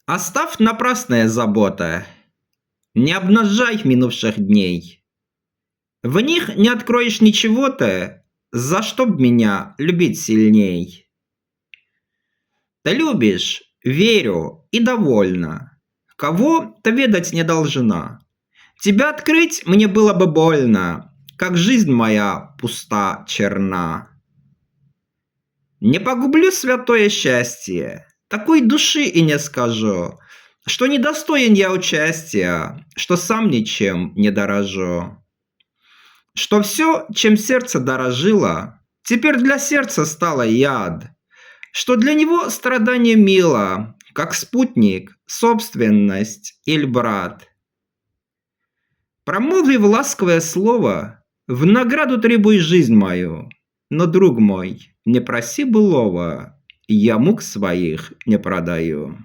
Оставь напрасные заботы, не обнажай минувших дней. В них не откроешь ничего ты, за что б меня любить сильней. Ты любишь, верю и довольна, кого ты ведать не должна. Тебя открыть мне было бы больно, как жизнь моя пуста, черна. Не погублю святое счастье, такой души и не скажу, что недостоин я участия, что сам ничем не дорожу. Что все, чем сердце дорожило, теперь для сердца стало яд, что для него страдание мило, как спутник, собственность или брат. Промолвив ласковое слово, в награду требуй жизнь мою, но, друг мой, не проси былого, я мук своих не продаю.